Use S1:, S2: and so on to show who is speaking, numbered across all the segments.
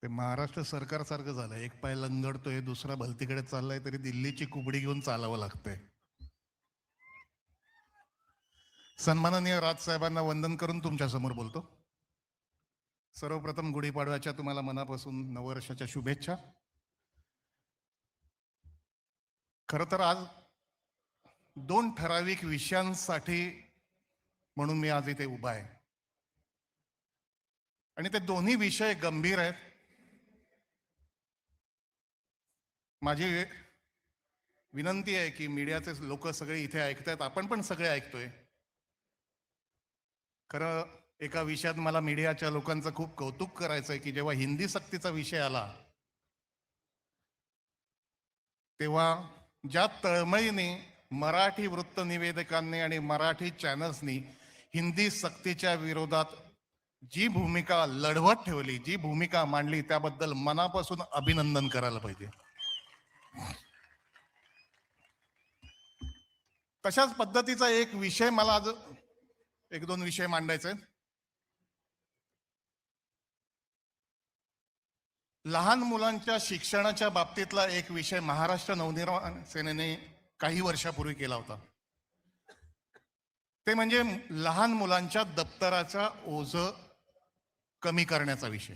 S1: ते महाराष्ट्र सरकारसारखं झालं. एक पाय लंगडतोय, दुसरा भलतीकडे चाललाय, तरी दिल्लीची कुबडी घेऊन चालावं लागतंय. सन्माननीय राजसाहेबांना वंदन करून तुमच्या समोर बोलतो. सर्वप्रथम गुढीपाडव्याच्या तुम्हाला मनापासून नववर्षाच्या शुभेच्छा. खरं तर आज दोन ठराविक विषयांसाठी म्हणून मी आज इथे उभा आहे आणि ते दोन्ही विषय गंभीर आहेत. माझी विनंती आहे की मीडियाचे लोक सगळे इथे ऐकतायत, आपण पण सगळे ऐकतोय. खरं एका विषयात मला मीडियाच्या लोकांचं खूप कौतुक करायचं आहे की जेव्हा हिंदी सक्तीचा विषय आला तेव्हा ज्या तळमळीने मराठी वृत्तनिवेदकांनी आणि मराठी चॅनल्सनी हिंदी सक्तीच्या विरोधात जी भूमिका लढवत ठेवली, जी भूमिका मांडली, त्याबद्दल मनापासून अभिनंदन करायला पाहिजे. तशाच पद्धतीचा एक विषय मला आज एक दोन विषय मांडायचे आहेत. लहान मुलांच्या शिक्षणाच्या बाबतीतला एक विषय महाराष्ट्र नवनिर्माण सेनेने काही वर्षापूर्वी केला होता. ते म्हणजे लहान मुलांच्या दप्तराचा ओझं कमी करण्याचा विषय.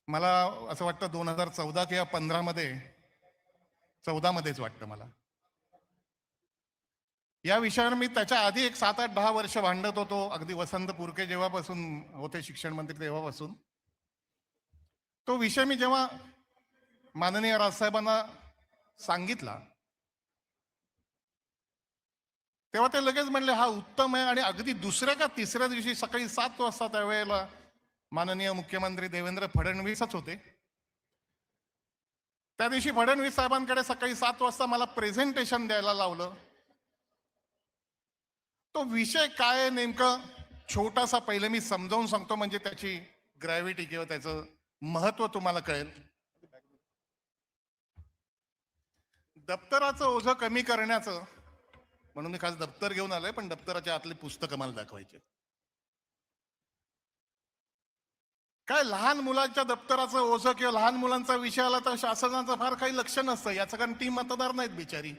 S1: मला असं वाटतं 2014 किंवा 15 मध्ये 14 मध्येच वाटतं मला या विषयावर मी त्याच्या आधी एक 7, 8, 10 वर्ष भांडत होतो. अगदी वसंत पुरके जेव्हापासून होते शिक्षण मंत्री तेव्हापासून तो विषय मी जेव्हा माननीय राजसाहेबांना सांगितला तेव्हा ते लगेच म्हणले हा उत्तम आहे. आणि अगदी दुसऱ्या का तिसऱ्या दिवशी सकाळी 7 वाजता त्यावेळेला माननीय मुख्यमंत्री देवेंद्र फडणवीसच होते. त्या दिवशी फडणवीस साहेबांकडे सकाळी 7 वाजता मला प्रेझेंटेशन द्यायला लावलं. तो विषय काय नेमकं छोटासा पहिले मी समजावून सांगतो म्हणजे त्याची ग्रॅव्हिटी किंवा त्याचं महत्व तुम्हाला कळेल. दप्तराचं ओझं कमी करण्याचं म्हणून मी खास दप्तर घेऊन आलोय, पण दप्तराच्या आतली पुस्तकं मला दाखवायचे. काय लहान मुलांच्या दप्तराचं ओझं किंवा लहान मुलांचा विषय आला तर शासनाचं फार काही लक्ष नसतं याचं, कारण ती मतदार नाहीत बिचारी.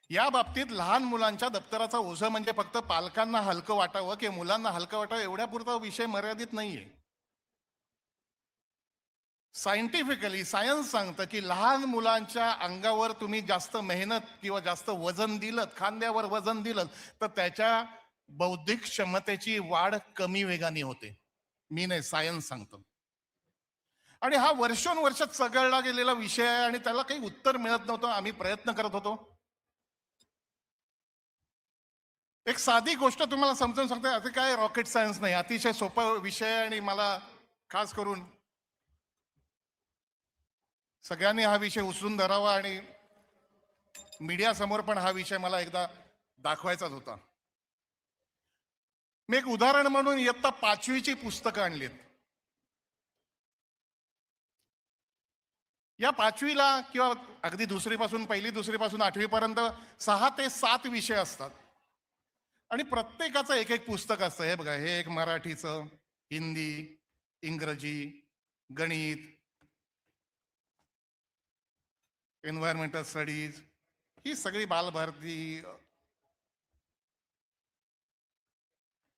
S1: या बाबतीत लहान मुलांच्या दप्तराचा ओझं म्हणजे फक्त पालकांना हलकं वाटावं किंवा मुलांना हलकं वाटावं एवढ्या पुरता विषय मर्यादित नाहीये. सायंटिफिकली सायन्स सांगतं की लहान मुलांच्या अंगावर तुम्ही जास्त मेहनत किंवा जास्त वजन दिलं, खांद्यावर वजन दिलं, तर त्याच्या बौद्धिक क्षमतेची वाढ कमी वेगाने होते. मी नाही, सायन्स सांगतं. आणि हा वर्षोनवर्ष चघळला गेलेला विषय आहे आणि त्याला काही उत्तर मिळत नव्हतं. आम्ही प्रयत्न करत होतो. एक साधी गोष्ट तुम्हाला समजून सांगते, असं काय रॉकेट सायन्स नाही, अतिशय सोपा विषय. आणि मला खास करून सगळ्यांनी हा विषय उचलून धरावा आणि मीडिया समोर पण हा विषय मला एकदा दाखवायचाच होता. मी एक उदाहरण म्हणून इयत्ता 5वीची पुस्तकं आणलीत. या 5वीला किंवा अगदी दुसरीपासून 1ली 2रीपासून 8वी पर्यंत 6 ते 7 विषय असतात आणि प्रत्येकाचं एक एक पुस्तक असतं. हे बघा, हे एक मराठीचं, हिंदी, इंग्रजी, गणित, एन्व्हायरमेंटल स्टडीज, ही सगळी बालभारती,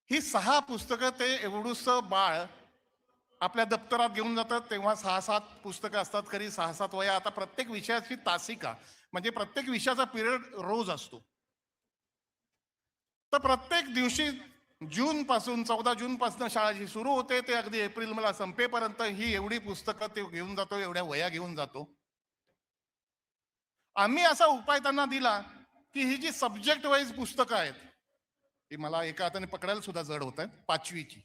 S1: ही 6 पुस्तकं ते एवढूसं बाळ आपल्या दप्तरात घेऊन जातात. तेव्हा 6-7 पुस्तकं असतात, खरी 6-7 वया. आता प्रत्येक विषयाची तासिका म्हणजे प्रत्येक विषयाचा पिरियड रोज असतो. तर प्रत्येक दिवशी जून पासून 14 जून पासून शाळा जी सुरू होते ते अगदी एप्रिल मला संपेपर्यंत ही एवढी पुस्तकं ते घेऊन जातो, एवढ्या वया घेऊन जातो. आम्ही असा उपाय त्यांना दिला की ही जी सब्जेक्ट वाईज पुस्तकं आहेत, ती मला एका हाताने पकडायला सुद्धा जड होत आहेत, 5वीची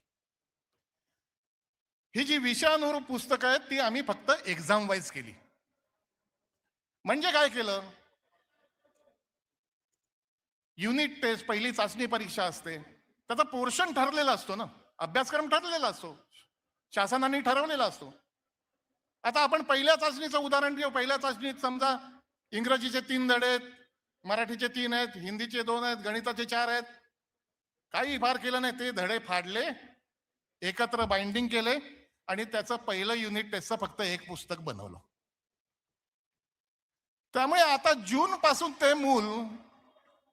S1: ही जी विषयानुरूप पुस्तकं आहेत ती आम्ही फक्त एक्झाम वाईज केली. म्हणजे काय केलं, युनिट टेस्ट, पहिली चाचणी परीक्षा असते, त्याचा पोर्शन ठरलेला असतो ना, अभ्यासक्रम ठरलेला असतो, शासनाने ठरवलेला असतो. आता आपण पहिल्या चाचणीचं उदाहरण घेऊ. पहिल्या चाचणीत समजा इंग्रजीचे 3 धडे आहेत, मराठीचे 3 आहेत, हिंदीचे 2 आहेत, गणिताचे 4 आहेत. काही फार केलं नाही, ते धडे फाडले एकत्र बाइंडिंग केले आणि त्याचं पहिलं युनिट टेस्टचं फक्त एक पुस्तक बनवलं. त्यामुळे आता जून पासून ते मूल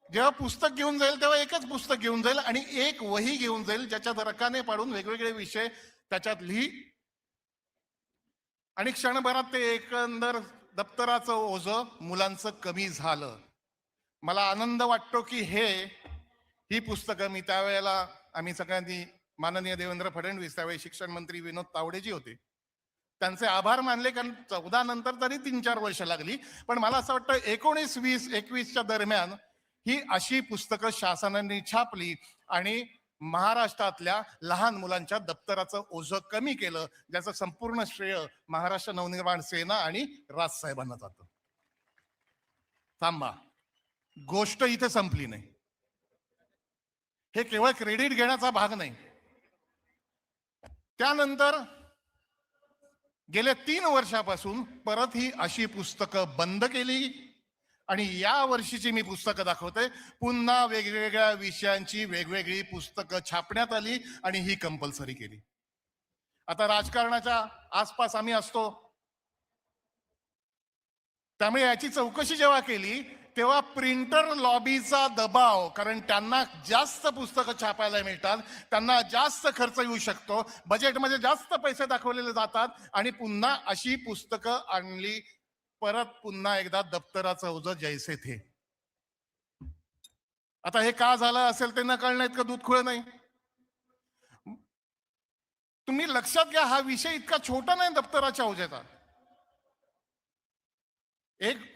S1: जेव्हा पुस्तक घेऊन जाईल तेव्हा एकच पुस्तक घेऊन जाईल आणि एक वही घेऊन जाईल, ज्याच्यात रकाने पाडून वेगवेगळे विषय त्याच्यात लिही आणि क्षणभरात ते एकंदर दप्तराचं ओझं मुलांचं कमी झालं. मला आनंद वाटतो की ही पुस्तकं मी त्यावेळेला आम्ही सगळ्यांनी माननीय देवेंद्र फडणवीस त्यावेळी शिक्षण मंत्री विनोद तावडेजी होते, त्यांचे आभार मानले, कारण 14 नंतर तरी 3-4 वर्ष लागली. पण मला असं वाटतं 19, 20, 21च्या दरम्यान ही अशी पुस्तकं शासनाने छापली आणि महाराष्ट्रातल्या लहान मुलांच्या दप्तराचं ओझं कमी केलं, ज्याचं संपूर्ण श्रेय महाराष्ट्र नवनिर्माण सेना आणि राजसाहेबांना जातं. थांबा, गोष्ट इथे संपली नाही. हे केवळ क्रेडिट घेण्याचा भाग नाही. त्यानंतर गेल्या 3 वर्षापासून परत ही अशी पुस्तकं बंद केली आणि या वर्षीची मी पुस्तकं दाखवते. पुन्हा वेगवेगळ्या विषयांची वेगवेगळी पुस्तकं छापण्यात आली आणि ही कंपल्सरी केली. आता राजकारणाच्या आसपास आम्ही असतो, त्यामुळे याची चौकशी जेव्हा केली तेव्हा प्रिंटर लॉबीचा दबाव, कारण त्यांना जास्त पुस्तकं छापायला मिळतात, त्यांना जास्त खर्च येऊ शकतो, बजेटमध्ये जास्त पैसे दाखवलेले जातात आणि पुन्हा अशी पुस्तकं आणली. परत पुन्हा एकदा दप्तराचं ओझं जैसे थे. आता हे का झालं असेल ते न कळणं इतकं दूध खुळं नाही. तुम्ही लक्षात घ्या, हा विषय इतका छोटा नाही दप्तराच्या ओझ्याचा. एक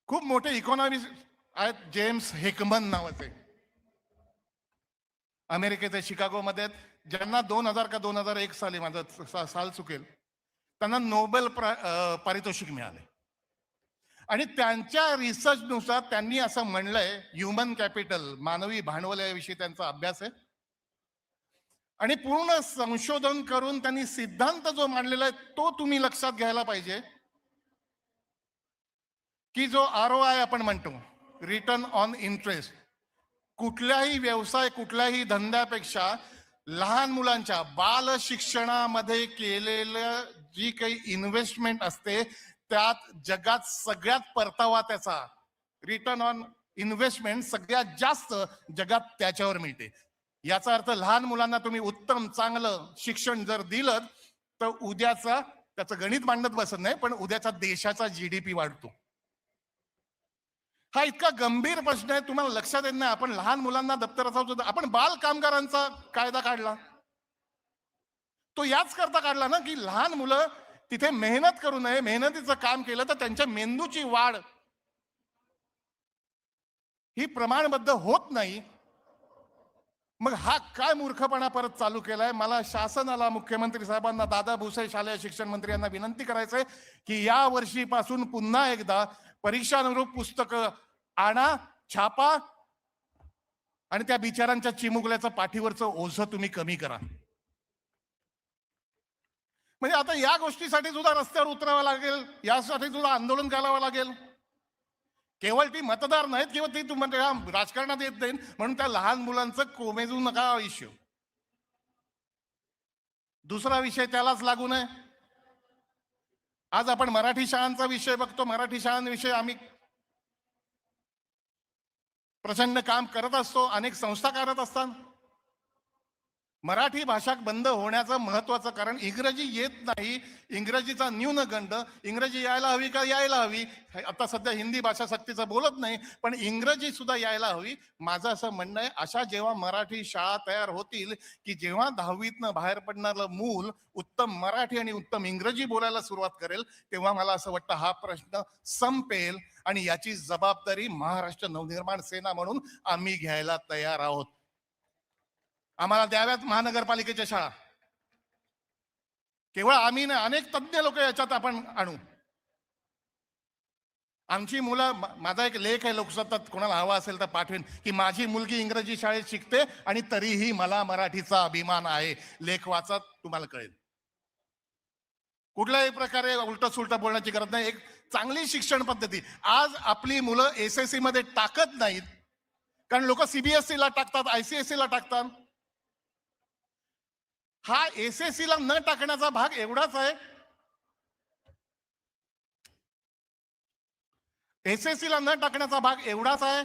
S1: खूप मोठे इकॉनॉमिस्ट आहेत, जेम्स हेकमन नावाचे, अमेरिकेचे शिकागोमध्ये, ज्यांना 2000 का 2001 साली, माझं साल चुकेल, त्यांना नोबेल पारितोषिक मिळाले. आणि त्यांच्या रिसर्चनुसार त्यांनी असं म्हणलंय, ह्युमन कॅपिटल, मानवी भांडवल याविषयी त्यांचा अभ्यास आहे आणि पूर्ण संशोधन करून त्यांनी सिद्धांत जो मांडलेला आहे तो तुम्ही लक्षात घ्यायला पाहिजे की जो ROI आपण म्हणतो, रिटर्न ऑन इंटरेस्ट, कुठल्याही व्यवसाय कुठल्याही धंद्यापेक्षा लहान मुलांच्या बाल शिक्षणामध्ये केलेलं जी काही इन्व्हेस्टमेंट असते त्यात जगात सगळ्यात परतावा, त्याचा रिटर्न ऑन इन्व्हेस्टमेंट सगळ्यात जास्त जगात त्याच्यावर मिळते. याचा अर्थ लहान मुलांना तुम्ही उत्तम चांगलं शिक्षण जर दिलं तर उद्याचा, त्याचं गणित मांडत बसत नाही, पण उद्याचा देशाचा GDP वाढतो. हा इतका गंभीर प्रश्न आहे, तुम्हाला लक्षात येत नाही. आपण लहान मुलांना दप्तराचा, आपण बाल कामगारांचा कायदा काढला, तो याच करता काढला ना की लहान मुलं तिथे मेहनत करू नये, मेहनतीचं काम केलं तर त्यांच्या मेंदूची वाढ ही प्रमाणबद्ध होत नाही. मग हा काय मूर्खपणा परत चालू केलाय. मला शासनाला, मुख्यमंत्री साहेबांना, दादा भुसे शालेय शिक्षण मंत्री यांना विनंती करायचंय की या वर्षीपासून पुन्हा एकदा परीक्षानुरूप पुस्तकं आणा, छापा आणि त्या बिचारांच्या चिमुकल्याचं पाठीवरचं ओझं तुम्ही कमी करा. म्हणजे आता या गोष्टीसाठी सुद्धा रस्त्यावर उतरावं लागेल, यासाठी सुद्धा आंदोलन करावं लागेल. केवळ ती मतदार नाहीत किंवा ती तुम्हाला राजकारणात येत नाही म्हणून त्या लहान मुलांचं कोमेजू नका आयुष्य. दुसरा विषय त्यालाच लागू नये. आज आपण मराठी शाळांचा विषय बघतो. मराठी शाळांविषयी आम्ही प्रचंड काम करत असतो, अनेक संस्था करत असतात. मराठी भाषा बंद होण्याचं महत्वाचं कारण इंग्रजी येत नाही, इंग्रजीचा न्यूनगंड. इंग्रजी यायला हवी का? यायला हवी. आता सध्या हिंदी भाषा सक्तीचं बोलत नाही, पण इंग्रजी सुद्धा यायला हवी. माझं असं म्हणणं आहे, अशा जेव्हा मराठी शाळा तयार होतील की जेव्हा 10वीतनं बाहेर पडणारं मूल उत्तम मराठी आणि उत्तम इंग्रजी बोलायला सुरुवात करेल, तेव्हा मला असं वाटतं हा प्रश्न संपेल आणि याची जबाबदारी महाराष्ट्र नवनिर्माण सेना म्हणून आम्ही घ्यायला तयार आहोत. आम्हाला द्याव्यात महानगरपालिकेच्या शाळा. केवळ आम्ही नाही, अनेक तज्ञ लोक याच्यात आपण आणू. आमची मुलं, माझा एक लेख आहे लोकसत्तात, कोणाला हवा असेल तर पाठवेन, की माझी मुलगी इंग्रजी शाळेत शिकते आणि तरीही मला मराठीचा अभिमान आहे. लेख वाचा, तुम्हाला कळेल. कुठल्याही प्रकारे उलट सुलट बोलण्याची गरज नाही. एक चांगली शिक्षण पद्धती. आज आपली मुलं SSC मध्ये टाकत नाहीत कारण लोक CBSE ला टाकतात, ICSE ला टाकतात. हा एसएससी ला न टाकण्याचा भाग एवढाच आहे. एसएससी ला न टाकण्याचा भाग एवढाच आहे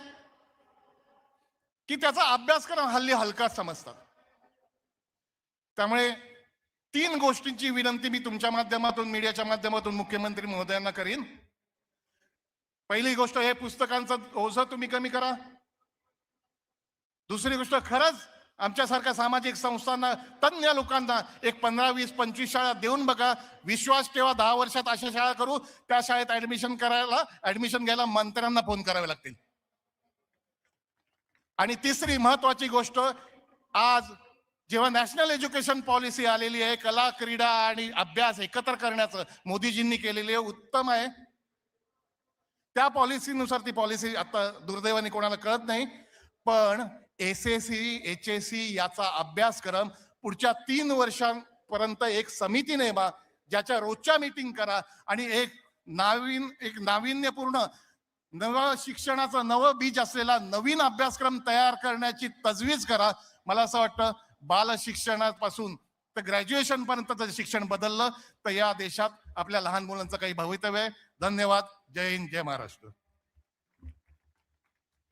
S1: की त्याचा अभ्यासक्रम हल्ली हलका समजतात. त्यामुळे 3 गोष्टींची विनंती मी तुमच्या माध्यमातून, मीडियाच्या माध्यमातून मुख्यमंत्री महोदयांना करीन. पहिली गोष्ट, हे पुस्तकांचं ओझं तुम्ही कमी करा. दुसरी गोष्ट, खरंच आमच्यासारख्या सामाजिक संस्थांना, तज्ञ लोकांना एक 15, 20, 25 शाळा देऊन बघा. विश्वास ठेवा, 10 वर्षात अशा शाळा करू, त्या शाळेत ऍडमिशन घ्यायला मंत्र्यांना फोन करावे लागतील. आणि तिसरी महत्वाची गोष्ट, आज जेव्हा नॅशनल एज्युकेशन पॉलिसी आलेली आहे, कला, क्रीडा आणि अभ्यास एकत्र करण्याचं मोदीजींनी केलेली आहे, उत्तम आहे. त्या पॉलिसीनुसार ती पॉलिसी आता दुर्दैवाने कोणाला कळत नाही, पण एसएससी, एचएससी याचा अभ्यासक्रम पुढच्या 3 वर्षांपर्यंत एक समिती नेमा, ज्याच्या रोजच्या मीटिंग करा आणि एक नाविन्यपूर्ण नवं शिक्षणाचं नवं बीज असलेला नवीन अभ्यासक्रम तयार करण्याची तजवीज करा. मला असं वाटतं, बाल शिक्षणापासून तर ग्रॅज्युएशन पर्यंत जर शिक्षण बदललं तर या देशात आपल्या लहान मुलांचं काही भवितव्य आहे. धन्यवाद. जय हिंद, जय महाराष्ट्र.